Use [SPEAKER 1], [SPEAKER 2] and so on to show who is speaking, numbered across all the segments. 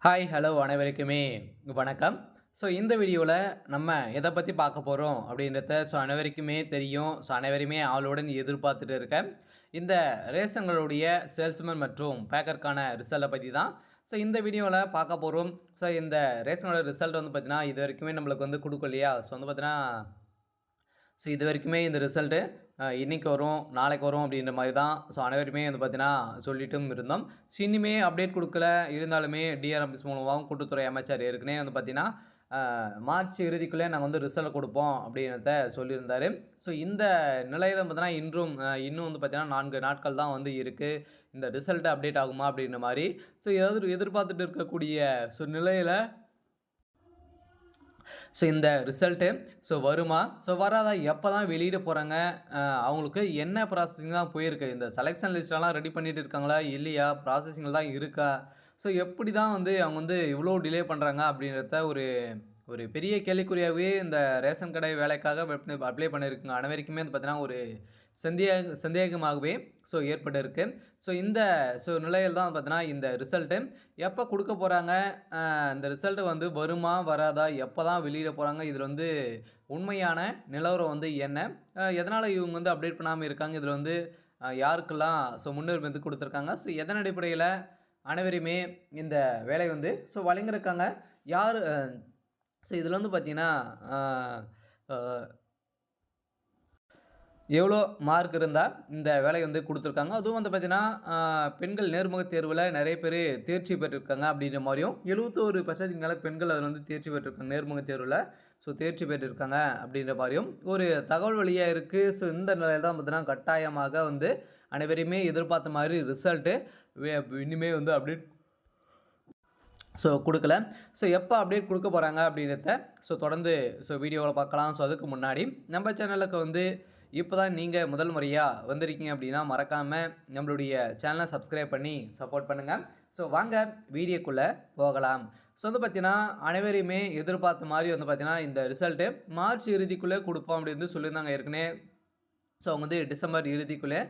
[SPEAKER 1] Hi, hello அனைவருக்குமே வணக்கம். இந்த வீடியோல நம்ம எத பத்தி பார்க்க போறோம் அப்படின்றத அனைவருக்குமே தெரியும். அனைவருமே ஆவலுடன் எதிர்பார்த்துட்டு இருக்க இந்த ரேஷன்களுடைய சேல்ஸ்மேன் மற்றும் பேக்கர்க்கான ரிசல்ட்ட பத்தி தான் இந்த வீடியோல பார்க்க போறோம். இந்த ரேஷனோட ரிசல்ட் வந்து பார்த்தீங்கன்னா, இதுவரைக்குமே நம்மளுக்கு வந்து குடுக்கலையா? வந்து பார்த்தீங்கன்னா இதுவரைக்குமே இந்த ரிசல்ட்டு இன்னைக்கு வரும், நாளைக்கு வரும் அப்படின்ற மாரி தான் அனைவருமே வந்து பார்த்தீங்கன்னா சொல்லிட்டும் இருந்தோம். இனிமே அப்டேட் குடுக்கல, இருந்தாலுமே டிஆர் ஆஃபீஸ் மூலமாவும் கூட்டுத்துறை அமைச்சர் ஏற்கனவே வந்து பார்த்தீங்கன்னா, மார்ச் இறுதிக்குள்ளே நாங்க வந்து ரிசல்ட் குடுப்போம் அப்படின்றத சொல்லியிருந்தாரு. இந்த நிலையில பார்த்தீங்கன்னா, இன்னும் வந்து பார்த்தீங்கன்னா 4 நாட்கள் தான் வந்து இருக்கு. இந்த ரிசல்ட் அப்டேட் ஆகுமா அப்படின்ற மாரி எதிர்பார்த்துட்டு இருக்கக்கூடிய நிலையில இந்த ரிசல்ட்டு வருமா? வராதா? எப்ப தான் வெளியிட போறாங்க? அவங்களுக்கு என்ன ப்ராசஸிங் தான் போயிருக்கு? இந்த செலக்ஷன் லிஸ்ட்டெல்லாம் ரெடி பண்ணிட்டு இருக்காங்களா? இல்லையா? ப்ராசஸிங்ல தான் இருக்கா? எப்படி தான் வந்து அவங்க வந்து இவ்ளோ டிலே பண்றாங்க? அப்படின்றத ஒரு ஒரு பெரிய கேள்விக்குறியாவே இந்த ரேஷன் கடை வேலைக்காக அப்ளை பண்ணியிருக்குங்க அனைவருக்குமே வந்து பார்த்தீங்கன்னா, ஒரு சந்தேகமாகவே ஏற்பட்டிருக்கு. இந்த நிலையில தான் பார்த்தீங்கன்னா, இந்த ரிசல்ட்டு எப்ப குடுக்க போறாங்க? இந்த ரிசல்ட் வந்து வருமா? வராதா? எப்ப தான் வெளியிட போறாங்க? இதுல வந்து உண்மையான நிலவரம் வந்து என்ன? எதனால இவங்க வந்து அப்டேட் பண்ணாம இருக்காங்க? இதுல வந்து யாருக்கெல்லாம் முன்னுரிமை வந்து குடுத்துருக்காங்க? எதன் அடிப்படையில அனைவருமே இந்த வேலை வந்து வழங்கியிருக்காங்க? யாரு இதுல வந்து பார்த்தீங்கன்னா, அ அ எவ்வளோ மார்க் இருந்தா இந்த வேலை வந்து குடுத்துருக்காங்க. அதுவும் வந்து பார்த்தீங்கன்னா, பெண்கள் நேர்முகத் தேர்வுல நெறைய பேரு தேர்ச்சி பெற்றிருக்காங்க அப்படின்ற மாரியும், 71% மேல பெண்கள் அதுல வந்து தேர்ச்சி பெற்றிருக்காங்க. நேர்முகத் தேர்வுல தேர்ச்சி பெற்றிருக்காங்க அப்படின்ற மாரியும் ஒரு தகவல் வெளியா இருக்கு. இந்த நிலையில தான் பார்த்தீங்கன்னா, கட்டாயமாக வந்து அனைவரையுமே எதிர்பார்த்த மாரி ரிசல்ட்டு வே இனிமே வந்து அப்டேட் குடுக்கல. எப்ப அப்டேட் குடுக்க போறாங்க அப்படின்றத தொடர்ந்து வீடியோல பார்க்கலாம். அதுக்கு முன்னாடி நம்ம சேனலுக்கு வந்து இப்ப தான் நீங்க முதல் முறையா வந்திருக்கீங்க அப்படின்னா, மறக்காம நம்மளுடைய சேனல சப்ஸ்கிரைப் பண்ணி சப்போர்ட் பண்ணுங்க. வாங்க வீடியோக்குள்ள போகலாம். வந்து பார்த்தீங்கன்னா, அனைவரையுமே எதிர்பார்த்த மாரி வந்து பார்த்தீங்கன்னா, இந்த ரிசல்ட்டு மார்ச் இறுதிக்குள்ள குடுப்போம் அப்படின்னு சொல்லியிருந்தாங்க ஏற்கனவே. அவங்க வந்து டிசம்பர் இறுதிக்குள்ளே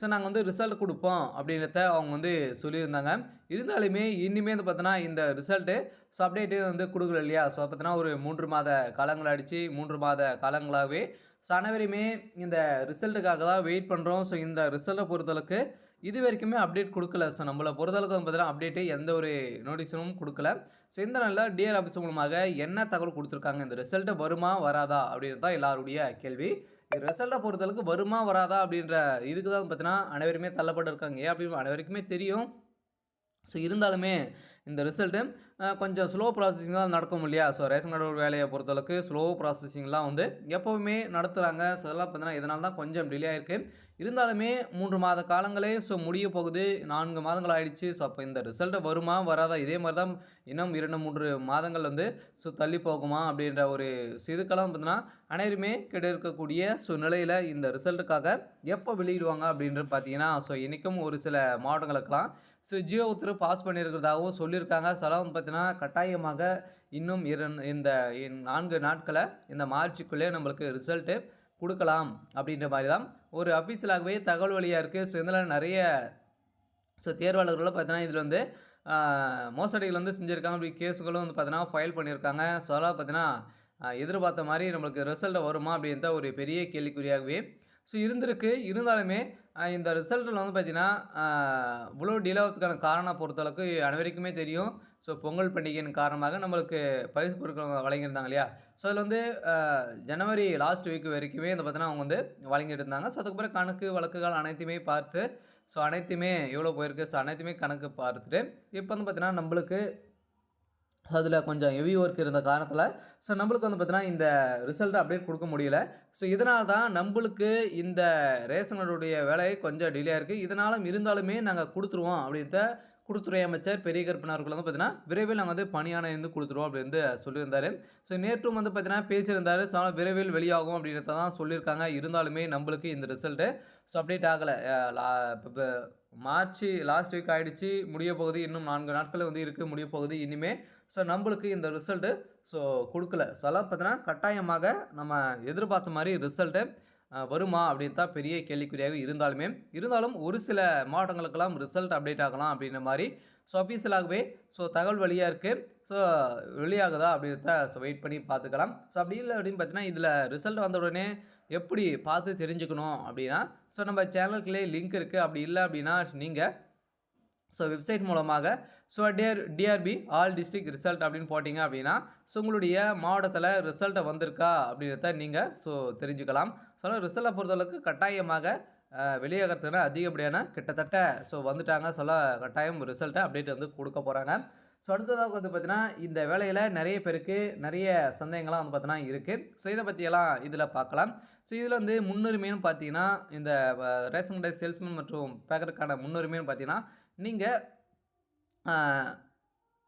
[SPEAKER 1] நாங்க வந்து ரிசல்ட் குடுப்போம் அப்படின்றத அவங்க வந்து சொல்லியிருந்தாங்க. இருந்தாலுமே இனிமே வந்து பார்த்தோன்னா, இந்த ரிசல்ட்டு அப்டேட்டே வந்து குடுக்கல இல்லையா? பார்த்தோன்னா ஒரு 3 மாத காலங்கள் ஆயிடுச்சு. 3 மாத காலங்களாவே அனைவருமே இந்த ரிசல்ட்டுக்காக தான் வெயிட் பண்றோம். இந்த ரிசல்ட்ட பொறுத்தளவுக்கு இதுவரைக்குமே அப்டேட் குடுக்கல. நம்மள பொறுத்தளவுக்கு வந்து பார்த்தீங்கன்னா, அப்டேட்டே எந்த ஒரு நோட்டீஸும் குடுக்கல. இந்த நாள்ல டிஆர் ஆஃபீஸ் மூலமாக என்ன தகவல் குடுத்துருக்காங்க? இந்த ரிசல்ட் வருமா? வராதா? அப்படின்றது தான் எல்லாருடைய கேள்வி. ரிசல்ட்ட பொறுத்தளவுக்கு வருமா? வராதா? அப்படின்ற இதுக்கு தான் பார்த்தீங்கன்னா, அனைவருமே தள்ளப்பட்டு இருக்காங்க. ஏன் அப்படின்னு அனைவருக்குமே தெரியும். இருந்தாலுமே இந்த ரிசல்ட்டு கொஞ்சம் ஸ்லோ ப்ராசஸிங் தான் நடக்கும் இல்லையா? ரேஷன் கார்டு வேலைய பொறுத்தளவுக்கு ஸ்லோ ப்ராசஸிங்லாம் வந்து எப்பவுமே நடத்துறாங்க. அதெல்லாம் பார்த்தீங்கன்னா, இதனால தான் கொஞ்சம் டிலே ஆயிருக்கு. இருந்தாலுமே 3 மாத காலங்களே முடிய போகுது. 4 மாதங்கள் ஆயிடுச்சு. அப்ப இந்த ரிசல்ட் வருமா? வராதா? இதே மாரி தான் இன்னும் 2, 3 மாதங்கள் வந்து தள்ளி போகுமா? அப்படின்ற ஒரு இதுக்கெல்லாம் பார்த்தீங்கன்னா, அனைவருமே இருக்கக்கூடிய நிலையில இந்த ரிசல்ட்டுக்காக எப்போ வெளியிடுவாங்க அப்படின்றது பார்த்தீங்கன்னா, இன்னைக்கும் ஒரு சில மாவட்டங்களுக்கெல்லாம் ஜியோ உத்தரவு பாஸ் பண்ணியிருக்கிறதாகவும் சொல்லியிருக்காங்க. சிலர் வந்து பார்த்தீங்கன்னா, கட்டாயமாக இன்னும் இந்த 4 நாட்கள இந்த மார்ச்சுக்குள்ளே நம்மளுக்கு ரிசல்ட்டு குடுக்கலாம் அப்படின்ற மாரி தான் ஒரு அஃபிஷியலாகவே தகவல் வெளியா இருக்கு. இதில நெறைய தேர்வாளர்களும் பார்த்தீங்கன்னா, இதில வந்து மோசடிகள் வந்து செஞ்சிருக்காங்க. அப்படி கேஸுகளும் வந்து பார்த்தீங்கன்னா, ஃபைல் பண்ணியிருக்காங்க. அதெல்லாம் பார்த்தீங்கன்னா, எதிர்பார்த்த மாரி நம்மளுக்கு ரிசல்ட் வருமா? அப்படின்ற ஒரு பெரிய கேள்விக்குறியாகவே இருந்திருக்கு. இருந்தாலுமே இந்த ரிசல்ட்ல வந்து பார்த்தீங்கன்னா, இவ்வளோ டிலே ஆவறதுக்கான காரணம் பொறுத்தளவுக்கு அனைவருக்குமே தெரியும். பொங்கல் பண்டிகையின் காரணமாக நம்மளுக்கு பரிசு பொருட்கள் வழங்கியிருந்தாங்க இல்லையா? அதில வந்து அ ஜனவரி லாஸ்ட் வீக் வரைக்குமே வந்து பார்த்தீங்கன்னா, அவங்க வந்து வழங்கிட்டு இருந்தாங்க. அதுக்கப்புறம் கணக்கு, வழக்குகள் அனைத்தையுமே பார்த்து அனைத்துமே எவ்வளோ போயிருக்கு? அனைத்துமே கணக்கு பார்த்துட்டு, இப்ப வந்து பார்த்தீங்கன்னா, நம்பளுக்கு அதில கொஞ்சம் ஹெவி ஒர்க் இருந்த காரணத்தில, நம்பளுக்கு வந்து பார்த்தீங்கன்னா, இந்த ரிசல்ட் அப்டேட் குடுக்க முடியல. இதனால தான் நம்பளுக்கு இந்த ரேஷன் கார்டுடைய வேலை கொஞ்சம் டிலே ஆயிருக்கு. இருந்தாலுமே நாங்க குடுத்துருவோம் அப்படின்ட்டு குடுத்துறை அமைச்சர் பெரிய கருப்பன் அவர்கள் வந்து பார்த்தீங்கன்னா, விரைவில் நாங்க வந்து பணியாணை வந்து குடுத்துருவோம் அப்படின்னு வந்து சொல்லியிருந்தாரு. நேற்றும் வந்து பார்த்தீங்கன்னா பேசியிருந்தாரு. விரைவில் வெளியாகும் அப்படின்றத தான் சொல்லியிருக்காங்க. இருந்தாலுமே நம்பளுக்கு இந்த ரிசல்ட்டு அப்டேட் ஆகல. அ லா இப்ப மார்ச் லாஸ்ட் வீக் ஆயிடுச்சு. முடிய போகுது. இன்னும் 4 நாட்கள் வந்து இருக்கு. முடிய போகுது. இனிமே நம்பளுக்கு இந்த ரிசல்ட்டு குடுக்கல. அதெல்லாம் பார்த்தீங்கன்னா, கட்டாயமாக நம்ம எதிர்பார்த்த மாரி ரிசல்ட்டு வருமா? அப்படின்னு தான் பெரிய கேள்விக்குறியாக இருந்தாலும் ஒரு சில மாவட்டங்களுக்கெல்லாம் ரிசல்ட் அப்டேட் ஆகலாம் அப்படின்ற மாரி ஸோ அஃபீஷியலாகவே ஸோ தகவல் வெளியாக இருக்குது. ஸோ வெளியாகுதா அப்படின்றத வெயிட் பண்ணி பார்த்துக்கலாம். ஸோ அப்படி இல்லை அப்படின்னு பார்த்தீங்கன்னா இதில் ரிசல்ட் வந்த உடனே எப்படி பார்த்து தெரிஞ்சுக்கணும் அப்படின்னா ஸோ நம்ம சேனலுக்குள்ளே லிங்க் இருக்குது. அப்படி இல்லை அப்படின்னா நீங்கள் ஸோ வெப்சைட் மூலமாக so TRP all district result அப்படின்னு போட்டிங்க அப்படின்னா ஸோ உங்களுடைய மாவட்டத்தில் ரிசல்ட்டை வந்திருக்கா அப்படின்றத நீங்கள் ஸோ தெரிஞ்சுக்கலாம். ஸோ ரிசல்ட்டை பொறுத்தளவுக்கு கட்டாயமாக வெளியாகிறதுக்குன்னா அதிகப்படியான கிட்டத்தட்ட ஸோ வந்துட்டாங்க. சொல்ல கட்டாயம் ரிசல்ட்டை அப்டேட் வந்து கொடுக்க போகிறாங்க. ஸோ அடுத்ததாக வந்து பார்த்தீங்கன்னா இந்த வேலையில் நிறைய பேருக்கு நிறைய சந்தேகங்கள்லாம் வந்து பார்த்தீங்கன்னா இருக்குது. ஸோ இதை பற்றியெல்லாம் இதில் பார்க்கலாம். ஸோ இதில் வந்து முன்னுரிமைன்னு பார்த்தீங்கன்னா இந்த ரேஷன் கடை சேல்ஸ்மேன் மற்றும் பேக்கருக்கான முன்னுரிமைன்னு பார்த்தீங்கன்னா நீங்கள்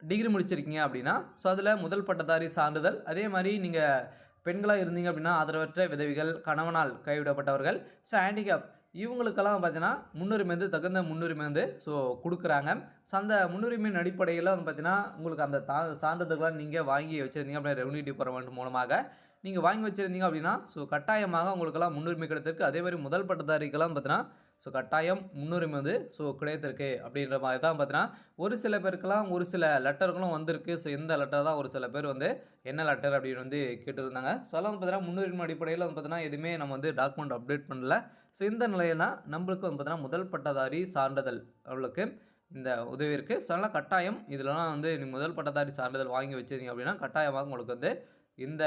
[SPEAKER 1] டிகிரி முடிச்சிருக்கீங்க அப்படின்னா ஸோ அதில் முதல் பட்டதாரி சான்றிதழ், அதே மாதிரி நீங்கள் பெண்களாக இருந்தீங்க அப்படின்னா ஆதரவற்ற விதவிகள், கணவனால் கைவிடப்பட்டவர்கள், ஸோ ஹேண்டிகேப் இவங்களுக்கெல்லாம் பார்த்தீங்கன்னா முன்னுரிமை வந்து தகுந்த முன்னுரிமை வந்து ஸோ கொடுக்குறாங்க. ஸோ அந்த முன்னுரிமையின் அடிப்படையில் வந்து பார்த்தீங்கன்னா உங்களுக்கு அந்த சான்றிதழ்கள்லாம் நீங்கள் வாங்கி வச்சுருந்தீங்க அப்படின்னா ரெவன்யூ டிபார்ட்மெண்ட் மூலமாக நீங்கள் வாங்கி வச்சுருந்தீங்க அப்படின்னா ஸோ கட்டாயமாக உங்களுக்கெல்லாம் முன்னுரிமை கிடைத்திருக்கு. அதே மாதிரி முதல் பட்டதாரிக்கெல்லாம் பார்த்தீங்கன்னா ஸோ கட்டாயம் முன்னுரிமை வந்து ஸோ கிடைத்திருக்கு அப்படின்ற மாதிரி தான் பார்த்தீங்கன்னா ஒரு சில பேருக்கெல்லாம் ஒரு சில லெட்டர்களும் வந்திருக்கு. ஸோ இந்த லெட்டர் தான் ஒரு சில பேர் வந்து என்ன லெட்டர் அப்படின்னு வந்து கேட்டுருந்தாங்க. ஸோ அதெல்லாம் வந்து பார்த்தீங்கன்னா முன்னுரிமை அடிப்படையில் வந்து பார்த்தீங்கன்னா எதுவுமே நம்ம வந்து டாக்குமெண்ட் அப்டேட் பண்ணல. ஸோ இந்த நிலையில் தான் நம்மளுக்கு வந்து பார்த்தீங்கன்னா முதல் பட்டதாரி சான்றிதழ் அவளுக்கு இந்த உதவி இருக்குது. ஸோ அதனால் கட்டாயம் இதெல்லாம் வந்து நீங்கள் முதல் பட்டதாரி சான்றிதழ் வாங்கி வச்சிருந்தீங்க அப்படின்னா கட்டாயமாக உங்களுக்கு வந்து இந்த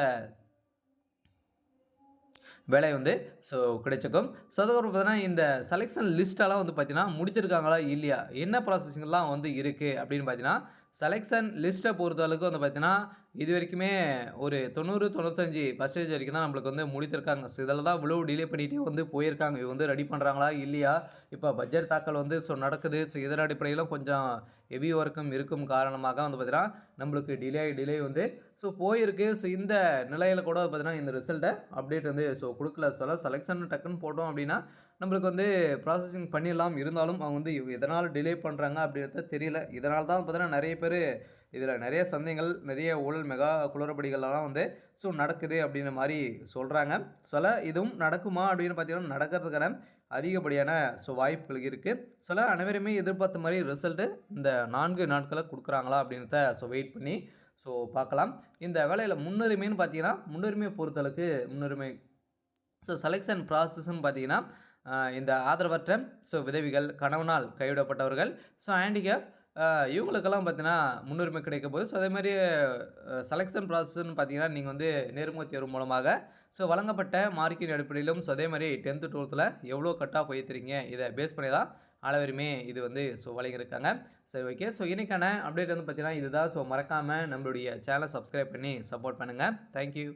[SPEAKER 1] வேலை வந்து ஸோ கிடைச்சிக்கும். ஸோ அதுக்கப்புறம் பார்த்தீங்கன்னா இந்த செலெக்ஷன் லிஸ்ட்டெல்லாம் வந்து பார்த்தீங்கன்னா முடிச்சிருக்காங்களா இல்லையா, என்ன ப்ராசஸிங்லாம் வந்து இருக்குது அப்படின்னு பார்த்தீங்கன்னா செலெக்ஷன் லிஸ்ட்டை பொறுத்தளவுக்கு வந்து பார்த்தீங்கன்னா இது வரைக்குமே ஒரு 90-95% வரைக்கும் தான் நம்மளுக்கு வந்து முடித்திருக்காங்க. ஸோ இதில் தான் இவ்வளோ டிலே பண்ணிகிட்டே வந்து போயிருக்காங்க. இது வந்து ரெடி பண்ணுறாங்களா இல்லையா, இப்போ பட்ஜெட் தாக்கல் வந்து ஸோ நடக்குது. ஸோ இதன் அடிப்படையிலும் கொஞ்சம் ஹெவி ஒர்க்கும் இருக்கும் காரணமாக வந்து பார்த்தீங்கன்னா நம்மளுக்கு டிலே வந்து ஸோ போயிருக்கு. ஸோ இந்த நிலையில் கூட பார்த்தீங்கன்னா இந்த ரிசல்ட்டை அப்டேட் வந்து ஸோ கொடுக்கல. சொல்ல செலெக்ஷன் டக்குன்னு போட்டோம் அப்படின்னா நம்மளுக்கு வந்து ப்ராசஸிங் பண்ணிடலாம். இருந்தாலும் அவங்க வந்து எதனால் டிலே பண்ணுறாங்க அப்படின்றத தெரியல. இதனால தான் பார்த்தீங்கன்னா நிறைய பேர் இதில் நிறைய சந்தேகங்கள், நிறைய ஊழல் மெகா குளறுபடிகள்லாம் வந்து ஸோ நடக்குது அப்படின்ற மாதிரி சொல்கிறாங்க. சொல்ல இதுவும் நடக்குமா அப்படின்னு பார்த்தீங்கன்னா நடக்கிறதுக்கான அதிகப்படியான ஸோ வாய்ப்புகள் இருக்குது. சில அனைவருமே எதிர்பார்த்த மாதிரி ரிசல்ட்டு இந்த 4 நாட்களில் கொடுக்குறாங்களா அப்படின்றத ஸோ வெயிட் பண்ணி ஸோ பார்க்கலாம். இந்த வேலையில் முன்னுரிமைன்னு பார்த்தீங்கன்னா முன்னுரிமையை பொறுத்தளவுக்கு முன்னுரிமை ஸோ செலெக்ஷன் ப்ராசஸ்ன்னு பார்த்தீங்கன்னா இந்த ஆதரவற்ற ஸோ விதவிகள், கணவனால் கைவிடப்பட்டவர்கள், ஸோ ஹேண்டிகேப் இவங்களுக்கெல்லாம் பார்த்தீங்கன்னா முன்னுரிமை கிடைக்க போகுது. ஸோ அதேமாதிரி செலெக்ஷன் ப்ராசஸ்ன்னு பார்த்தீங்கன்னா நீங்கள் வந்து நேர்முகத் தேர்வு மூலமாக ஸோ வழங்கப்பட்ட மார்க்கின் அடிப்படையிலும் ஸோ அதேமாதிரி 10th 12th எவ்வளோ கட் ஆஃப் வைத்திருக்கீங்க இதை பேஸ் பண்ணி தான் அனைவருமே இது வந்து ஸோ வழங்கியிருக்காங்க. சரி, ஓகே. ஸோ இன்றைக்கான அப்டேட் வந்து பார்த்தீங்கன்னா இதுதான். ஸோ மறக்காமல் நம்மளுடைய சேனலை சப்ஸ்கிரைப் பண்ணி சப்போர்ட் பண்ணுங்கள். தேங்க்யூ.